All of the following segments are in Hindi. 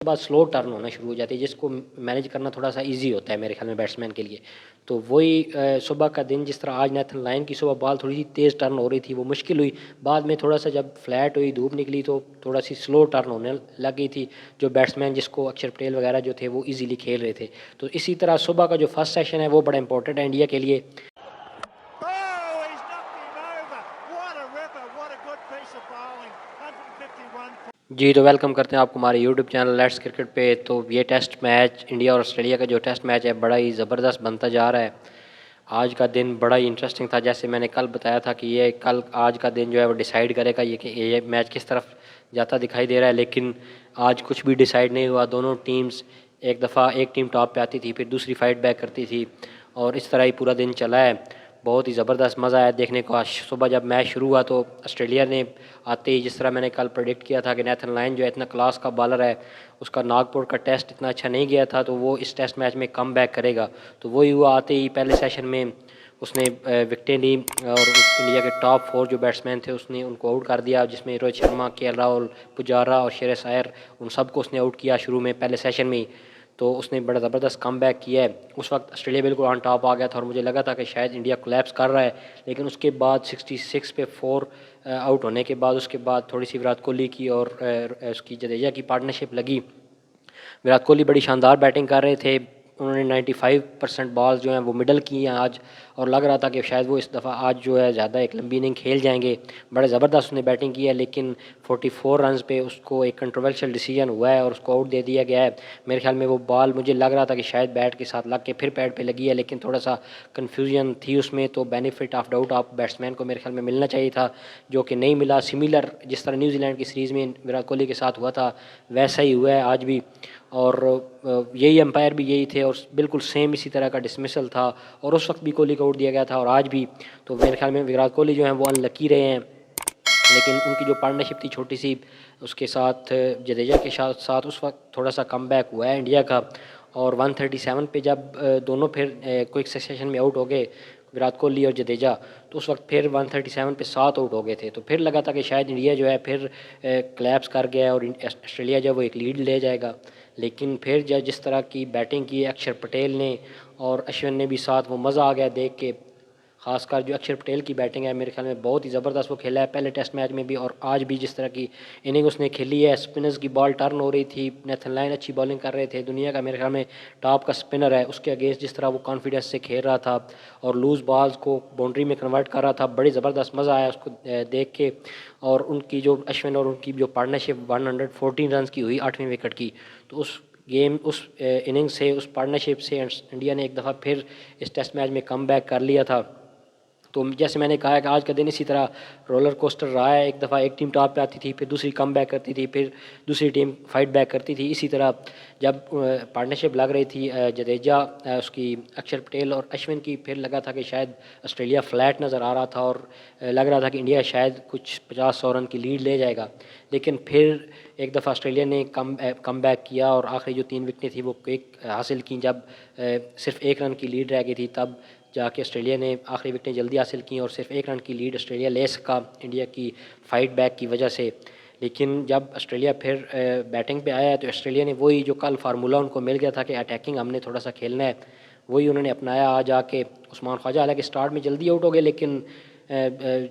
बाद स्लो टर्न होना शुरू हो जाती है, जिसको मैनेज करना थोड़ा सा इजी होता है मेरे ख्याल में बैट्समैन के लिए। तो वही सुबह का दिन, जिस तरह आज नेथन लायन की सुबह बॉल थोड़ी सी तेज़ टर्न हो रही थी, वो मुश्किल हुई। बाद में थोड़ा सा जब फ्लैट हुई, धूप निकली, तो थोड़ा सी स्लो टर्न होने लग गई थी, जो बैट्समैन जिसको अक्षर पटेल वगैरह जो थे वो इजीली खेल रहे थे। तो इसी तरह सुबह का जो फर्स्ट सेशन है वो बड़ा इंपॉर्टेंट है इंडिया के लिए। जी, तो वेलकम करते हैं आपको हमारे यूट्यूब चैनल लेट्स क्रिकेट पे। तो ये टेस्ट मैच इंडिया और ऑस्ट्रेलिया का जो टेस्ट मैच है बड़ा ही ज़बरदस्त बनता जा रहा है। आज का दिन बड़ा ही इंटरेस्टिंग था, जैसे मैंने कल बताया था कि ये कल आज का दिन जो है वो डिसाइड करेगा ये कि ये मैच किस तरफ जाता दिखाई दे रहा है। लेकिन आज कुछ भी डिसाइड नहीं हुआ। दोनों टीम्स एक दफ़ा एक टीम टॉप पे आती थी, फिर दूसरी फाइट बैक करती थी, और इस तरह ही पूरा दिन चला है। बहुत ही ज़बरदस्त मज़ा आया देखने को। आज सुबह जब मैच शुरू हुआ तो ऑस्ट्रेलिया ने आते ही, जिस तरह मैंने कल प्रेडिक्ट किया था कि नेथन लायन जो है इतना क्लास का बॉलर है, उसका नागपुर का टेस्ट इतना अच्छा नहीं गया था, तो वो इस टेस्ट मैच में कम बैक करेगा। तो वही हुआ, आते ही पहले सेशन में उसने विकेटें ली और इंडिया के टॉप 4 जो बैट्समैन थे उसने उनको आउट कर दिया, जिसमें रोहित शर्मा, के राहुल, पुजारा और श्रेयस अय्यर, उन सबको उसने आउट किया शुरू में पहले सेशन में ही। तो उसने बड़ा ज़बरदस्त कम बैक किया है। उस वक्त ऑस्ट्रेलिया बिल्कुल ऑन टॉप आ गया था और मुझे लगा था कि शायद इंडिया कोलैप्स कर रहा है, लेकिन उसके बाद 66 पे 4 आउट होने के बाद उसके बाद थोड़ी सी विराट कोहली की और उसकी जडेजा की पार्टनरशिप लगी। विराट कोहली बड़ी शानदार बैटिंग कर रहे थे। उन्होंने 95% बॉल्स जो हैं वो मिडल की हैं आज, और लग रहा था कि शायद वो इस दफ़ा आज जो है ज़्यादा एक लंबी इनिंग खेल जाएंगे। बड़े ज़बरदस्त उसने बैटिंग की है, लेकिन 44 रन्स पे उसको एक कंट्रोवर्शियल डिसीजन हुआ है और उसको आउट दे दिया गया है। मेरे ख्याल में वो बॉल मुझे लग रहा था कि शायद बैट के साथ लग के फिर पैड पे लगी है, लेकिन थोड़ा सा कन्फ्यूजन थी उसमें, तो बेनिफिट ऑफ डाउट आप बैट्समैन को मेरे ख्याल में मिलना चाहिए था, जो कि नहीं मिला। सिमिलर जिस तरह न्यूजीलैंड की सीरीज़ में विराट कोहली के साथ हुआ था वैसा ही हुआ है आज भी, और यही एम्पायर भी यही थे और बिल्कुल सेम इसी तरह का डिसमिसल था, और उस वक्त भी कोहली को आउट दिया गया था और आज भी। तो मेरे ख्याल में विराट कोहली जो हैं वो अनलकी रहे हैं, लेकिन उनकी जो पार्टनरशिप थी छोटी सी उसके साथ जडेजा के साथ साथ उस वक्त थोड़ा सा कम बैक हुआ है इंडिया का। और 137 पे जब दोनों फिर क्विक सक्सेशन में आउट हो गए, विराट कोहली और जडेजा, तो उस वक्त फिर 137 पे 7 आउट हो गए थे। तो फिर लगा था कि शायद इंडिया जो है फिर क्लैप्स कर गया है और ऑस्ट्रेलिया जो वो एक लीड ले जाएगा। लेकिन फिर जिस तरह की बैटिंग की अक्षर पटेल ने और अश्विन ने भी साथ, वो मज़ा आ गया देख के। खासकर जो अक्षर पटेल की बैटिंग है मेरे ख्याल में बहुत ही ज़बरदस्त वो खेला है पहले टेस्ट मैच में भी, और आज भी जिस तरह की इनिंग उसने खेली है। स्पिनर्स की बॉल टर्न हो रही थी, नेथन लायन अच्छी बॉलिंग कर रहे थे, दुनिया का मेरे ख्याल में टॉप का स्पिनर है, उसके अगेंस्ट जिस तरह वो कॉन्फिडेंस से खेल रहा था और लूज़ बॉल्स को बाउंड्री में कन्वर्ट कर रहा था, बड़ी ज़बरदस्त मज़ा आया उसको देख के। और उनकी जो अश्विन और उनकी जो पार्टनरशिप 114 रन की हुई 8वीं विकेट की, तो उस गेम उस इनिंग से, उस पार्टनरशिप से इंडिया ने एक दफ़ा फिर इस टेस्ट मैच में कम बैक कर लिया था। तो जैसे मैंने कहा है कि आज का दिन इसी तरह रोलर कोस्टर रहा है। एक दफ़ा एक टीम टॉप पे आती थी, फिर दूसरी कम बैक करती थी, फिर दूसरी टीम फाइट बैक करती थी। इसी तरह जब पार्टनरशिप लग रही थी जडेजा, उसकी अक्षर पटेल और अश्विन की, फिर लगा था कि शायद ऑस्ट्रेलिया फ्लैट नज़र आ रहा था और लग रहा था कि इंडिया शायद कुछ 50-100 रन की लीड ले जाएगा। लेकिन फिर एक दफ़ा ऑस्ट्रेलिया ने कम बैक किया और आखिरी जो 3 विकेटें थी वो क्विक हासिल की। जब सिर्फ 1 रन की लीड रह गई थी, तब जाके ऑस्ट्रेलिया ने आखिरी विकेटें जल्दी हासिल की और सिर्फ 1 रन की लीड ऑस्ट्रेलिया ले सका इंडिया की फाइट बैक की वजह से। लेकिन जब ऑस्ट्रेलिया फिर बैटिंग पे आया तो ऑस्ट्रेलिया ने वही जो कल फार्मूला उनको मिल गया था कि अटैकिंग हमने थोड़ा सा खेलना है, वही उन्होंने अपनाया। आज आके उस्मान ख्वाजा हालांकि स्टार्ट में जल्दी आउट हो गए, लेकिन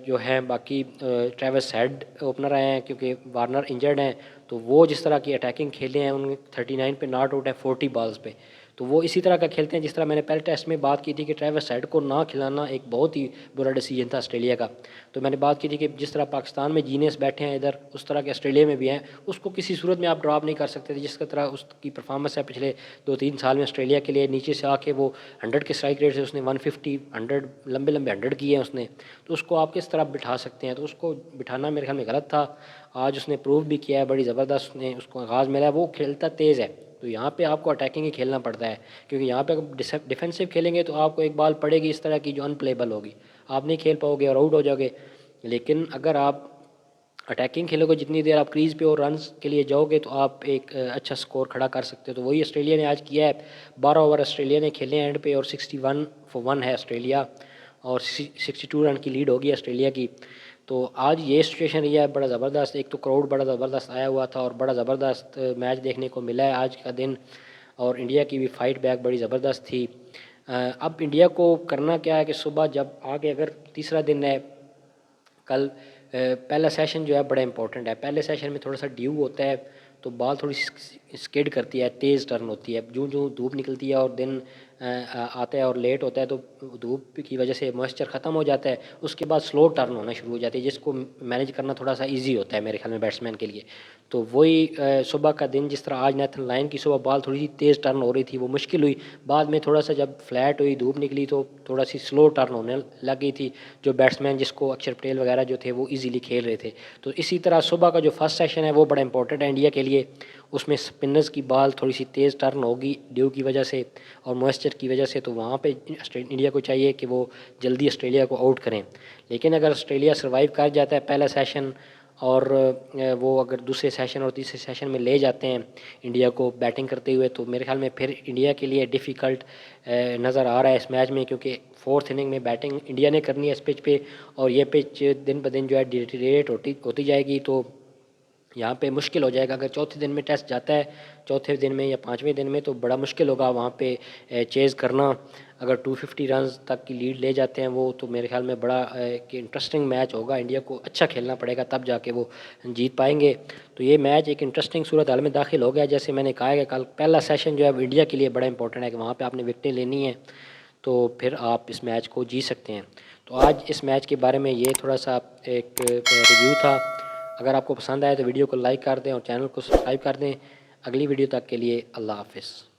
जो है बाकी ट्रेविस हेड ओपनर आए हैं क्योंकि वार्नर इंजर्ड हैं, तो वो जिस तरह की अटैकिंग खेले हैं, उन 39 पे नॉट आउट है 40 बॉल्स पे, तो वो इसी तरह का खेलते हैं जिस तरह मैंने पहले टेस्ट में बात की थी कि ट्रेविस हेड को ना खिलाना एक बहुत ही बुरा डिसीजन था ऑस्ट्रेलिया का। तो मैंने बात की थी कि जिस तरह पाकिस्तान में जीनियस बैठे हैं इधर, उस तरह के ऑस्ट्रेलिया में भी हैं। उसको किसी सूरत में आप ड्रॉप नहीं कर सकते थे, जिस तरह उसकी परफॉर्मेंस है पिछले 2-3 साल में ऑस्ट्रेलिया के लिए। नीचे से आके वो 100 के स्ट्राइक रेट से उसने 150 100 लंबे लंबे 100 किए हैं उसने, तो उसको आप किस तरह बिठा सकते हैं? तो उसको बिठाना मेरे ख्याल में गलत था। आज उसने प्रूव भी किया है, बड़ी ज़बरदस्त उसने उसको आगाज़ मिला है। वो खेलता तेज़ है, तो यहाँ पे आपको अटैकिंग ही खेलना पड़ता है, क्योंकि यहाँ पे अगर डिफेंसिव खेलेंगे तो आपको एक बॉल पड़ेगी इस तरह की जो अनप्लेबल होगी, आप नहीं खेल पाओगे और आउट हो जाओगे। लेकिन अगर आप अटैकिंग खेलोगे, जितनी देर आप क्रीज़ पे और रन्स के लिए जाओगे, तो आप एक अच्छा स्कोर खड़ा कर सकते हो। तो वही ऑस्ट्रेलिया ने आज किया है। 12 ओवर ऑस्ट्रेलिया ने खेले एंड पे और 61 फॉर 1 है ऑस्ट्रेलिया, और 62 रन की लीड होगी ऑस्ट्रेलिया की। तो आज ये सिचुएशन रही है बड़ा ज़बरदस्त। एक तो क्राउड बड़ा ज़बरदस्त आया हुआ था और बड़ा ज़बरदस्त मैच देखने को मिला है आज का दिन, और इंडिया की भी फ़ाइट बैक बड़ी ज़बरदस्त थी। अब इंडिया को करना क्या है कि सुबह जब आगे, अगर तीसरा दिन है कल, पहला सेशन जो है बड़ा इंपॉर्टेंट है। पहले सेशन में थोड़ा सा ड्यू होता है तो बॉल थोड़ी स्किड करती है, तेज़ टर्न होती है। जो जो धूप निकलती है और दिन आता है और लेट होता है तो धूप की वजह से मॉइस्चर ख़त्म हो जाता है, उसके बाद स्लो टर्न होना शुरू हो जाती है, जिसको मैनेज करना थोड़ा सा इजी होता है मेरे ख्याल में बैट्समैन के लिए। तो वही सुबह का दिन, जिस तरह आज नेथन लायन की सुबह बॉल थोड़ी सी तेज़ टर्न हो रही थी, वो मुश्किल हुई। बाद में थोड़ा सा जब फ्लैट हुई, धूप निकली, तो थोड़ा सी स्लो टर्न होने लग गई थी, जो बैट्समैन जिसको अक्षर पटेल वगैरह जो थे वो इजीली खेल रहे थे। तो इसी तरह सुबह का जो फर्स्ट सेशन है वो बड़ा इंपॉर्टेंट है इंडिया के लिए। उसमें स्पिनर्स की बॉल थोड़ी सी तेज़ टर्न होगी ड्यू की वजह से और मॉइस्चर की वजह से, तो वहाँ पे इंडिया को चाहिए कि वो जल्दी ऑस्ट्रेलिया को आउट करें। लेकिन अगर ऑस्ट्रेलिया सर्वाइव कर जाता है पहला सेशन, और वो अगर दूसरे सेशन और तीसरे सेशन में ले जाते हैं इंडिया को बैटिंग करते हुए, तो मेरे ख्याल में फिर इंडिया के लिए डिफ़िकल्ट नज़र आ रहा है इस मैच में, क्योंकि फोर्थ इनिंग में बैटिंग इंडिया ने करनी है इस पिच पे, और ये पिच दिन ब दिन जो है डिटेरिएट होती जाएगी। तो यहाँ पे मुश्किल हो जाएगा। अगर चौथे दिन में टेस्ट जाता है, चौथे दिन में या पाँचवें दिन में, तो बड़ा मुश्किल होगा वहाँ पे चेज़ करना। अगर 250 रन्स तक की लीड ले जाते हैं वो, तो मेरे ख्याल में बड़ा कि इंटरेस्टिंग मैच होगा। इंडिया को अच्छा खेलना पड़ेगा तब जाके वो जीत पाएंगे। तो ये मैच एक इंटरेस्टिंग सूरत हाल में दाखिल हो गया। जैसे मैंने कहा है कि कल पहला सेशन जो है वो इंडिया के लिए बड़ा इंपॉर्टेंट है कि वहाँ पर आपने विकटें लेनी है, तो फिर आप इस मैच को जीत सकते हैं। तो आज इस मैच के बारे में ये थोड़ा सा एक रिव्यू था। अगर आपको पसंद आए तो वीडियो को लाइक कर दें और चैनल को सब्सक्राइब कर दें। अगली वीडियो तक के लिए अल्लाह हाफ़िज़।